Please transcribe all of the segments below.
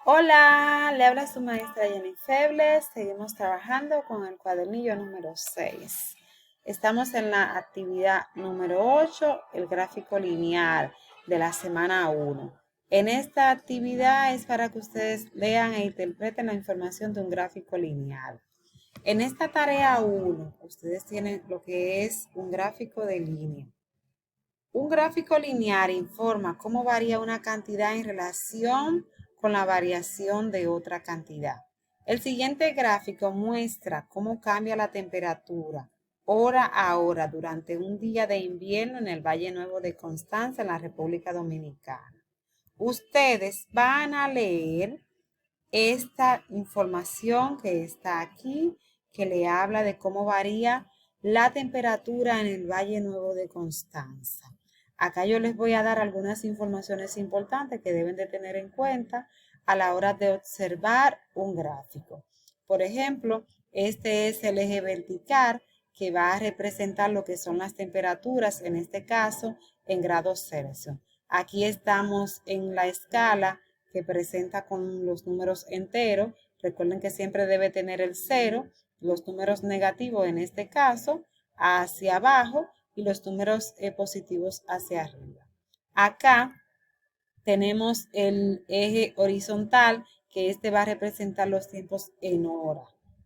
Hola, le habla su maestra Jenny Febles. Seguimos trabajando con el cuadernillo número 6. Estamos en la actividad número 8, el gráfico lineal de la semana 1. En esta actividad es para que ustedes lean e interpreten la información de un gráfico lineal. En esta tarea 1, ustedes tienen lo que es un gráfico de línea. Un gráfico lineal informa cómo varía una cantidad en relación con la variación de otra cantidad. El siguiente gráfico muestra cómo cambia la temperatura hora a hora durante un día de invierno en el Valle Nuevo de Constanza, en la República Dominicana. Ustedes van a leer esta información que está aquí, que le habla de cómo varía la temperatura en el Valle Nuevo de Constanza. Acá yo les voy a dar algunas informaciones importantes que deben de tener en cuenta a la hora de observar un gráfico. Por ejemplo, este es el eje vertical que va a representar lo que son las temperaturas, en este caso en grados Celsius. Aquí estamos en la escala que presenta con los números enteros. Recuerden que siempre debe tener el 0, los números negativos en este caso hacia abajo y los números positivos hacia arriba. Acá tenemos el eje horizontal, que este va a representar los tiempos en hora.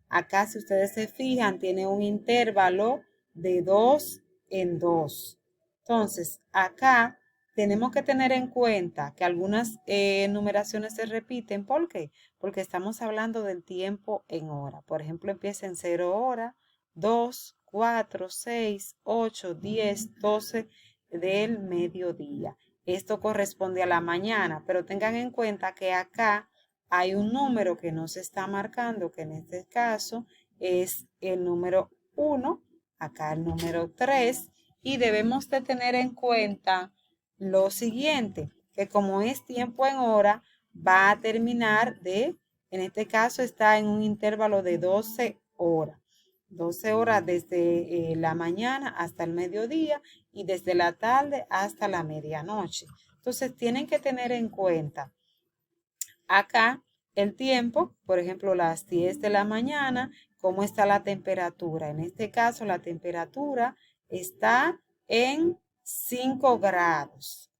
Acá, si ustedes se fijan, tiene un intervalo de 2 en 2. Entonces, acá tenemos que tener en cuenta que algunas numeraciones se repiten. ¿Por qué? Porque estamos hablando del tiempo en hora. Por ejemplo, empieza en 0 hora, 2, 4, 6, 8, 10, 12 del mediodía. Esto corresponde a la mañana, pero tengan en cuenta que acá hay un número que no se está marcando, que en este caso es el número 1, acá el número 3, y debemos de tener en cuenta lo siguiente, que como es tiempo en hora, va a terminar en este caso está en un intervalo de 12 horas. 12 horas desde la mañana hasta el mediodía y desde la tarde hasta la medianoche. Entonces tienen que tener en cuenta acá el tiempo, por ejemplo, las 10 de la mañana, cómo está la temperatura. En este caso, la temperatura está en 5 grados.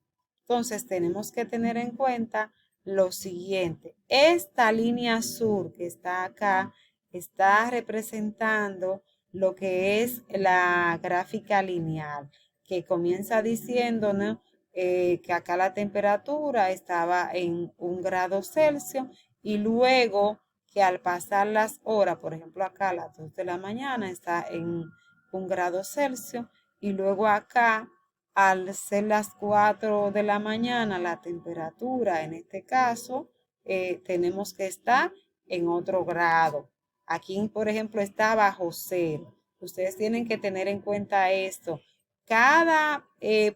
Entonces tenemos que tener en cuenta lo siguiente. Esta línea azul que está acá está representando lo que es la gráfica lineal, que comienza diciéndonos que acá la temperatura estaba en 1 grado Celsius y luego que al pasar las horas, por ejemplo acá a las 2 de la mañana está en 1 grado Celsius y luego acá al ser las 4 de la mañana la temperatura en este caso tenemos que estar en otro grado. Aquí, por ejemplo, está bajo cero. Ustedes tienen que tener en cuenta esto. Cada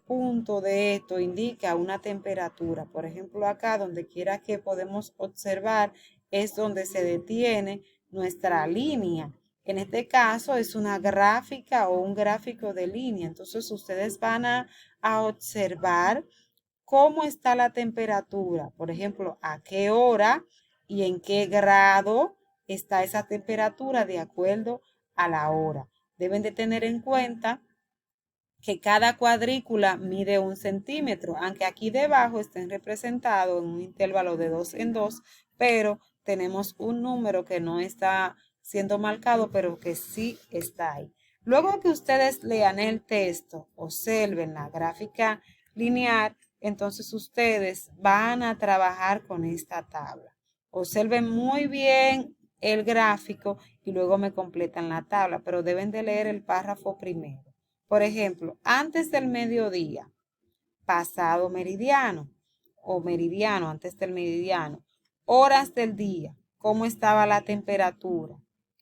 punto de esto indica una temperatura. Por ejemplo, acá donde quiera que podemos observar es donde se detiene nuestra línea. En este caso es una gráfica o un gráfico de línea. Entonces ustedes van a observar cómo está la temperatura. Por ejemplo, a qué hora y en qué grado está esa temperatura de acuerdo a la hora. Deben de tener en cuenta que cada cuadrícula mide 1 centímetro, aunque aquí debajo estén representados en un intervalo de 2 en 2, pero tenemos un número que no está siendo marcado, pero que sí está ahí. Luego que ustedes lean el texto, observen la gráfica lineal, entonces ustedes van a trabajar con esta tabla. Observen muy bien el gráfico y luego me completan la tabla, pero deben de leer el párrafo primero. Por ejemplo, antes del mediodía, pasado meridiano o meridiano, antes del meridiano, horas del día, cómo estaba la temperatura.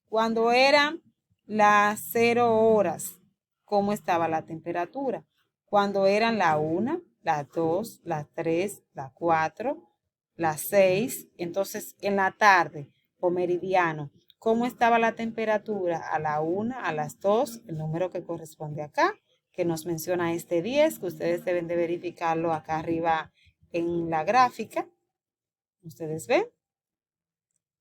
Cuando eran las 0 horas, cómo estaba la temperatura. Cuando eran la 1, las 2, las 3, las 4, las 6, entonces en la tarde o meridiano, cómo estaba la temperatura a la 1, a las 2, el número que corresponde acá, que nos menciona este 10, que ustedes deben de verificarlo acá arriba en la gráfica. Ustedes ven.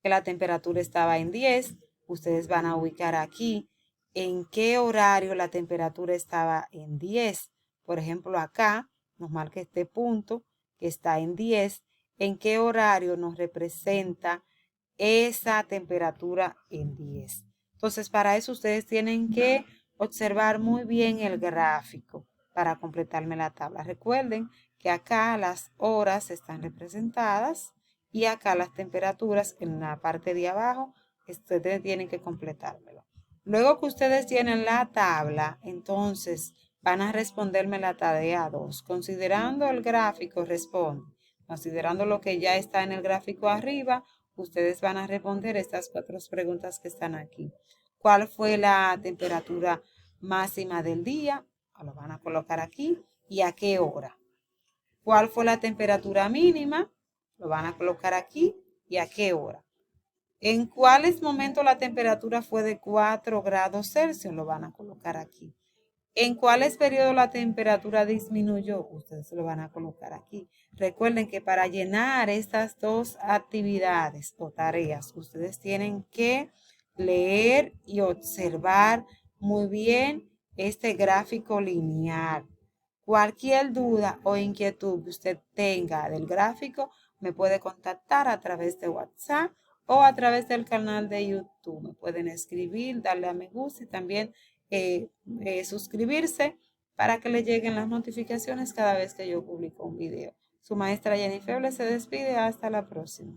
que la temperatura estaba en 10, ustedes van a ubicar aquí en qué horario la temperatura estaba en 10. Por ejemplo, acá nos marca este punto que está en 10. ¿En qué horario nos representa esa temperatura en 10? Entonces, para eso ustedes tienen que observar muy bien el gráfico para completarme la tabla. Recuerden que acá las horas están representadas y acá las temperaturas en la parte de abajo. Ustedes tienen que completármelo. Luego que ustedes tienen la tabla, entonces van a responderme la tarea 2. Considerando el gráfico, responde. Considerando lo que ya está en el gráfico arriba, ustedes van a responder estas 4 preguntas que están aquí. ¿Cuál fue la temperatura máxima del día? Lo van a colocar aquí. ¿Y a qué hora? ¿Cuál fue la temperatura mínima? Lo van a colocar aquí. ¿Y a qué hora? ¿En cuáles momentos la temperatura fue de 4 grados Celsius? Lo van a colocar aquí. ¿En cuáles periodos la temperatura disminuyó? Ustedes lo van a colocar aquí. Recuerden que para llenar estas 2 actividades o tareas, ustedes tienen que leer y observar muy bien este gráfico lineal. Cualquier duda o inquietud que usted tenga del gráfico, me puede contactar a través de WhatsApp o a través del canal de YouTube. Me pueden escribir, darle a me gusta y también suscribirse para que le lleguen las notificaciones cada vez que yo publico un video. Su maestra Jenny Feble se despide. Hasta la próxima.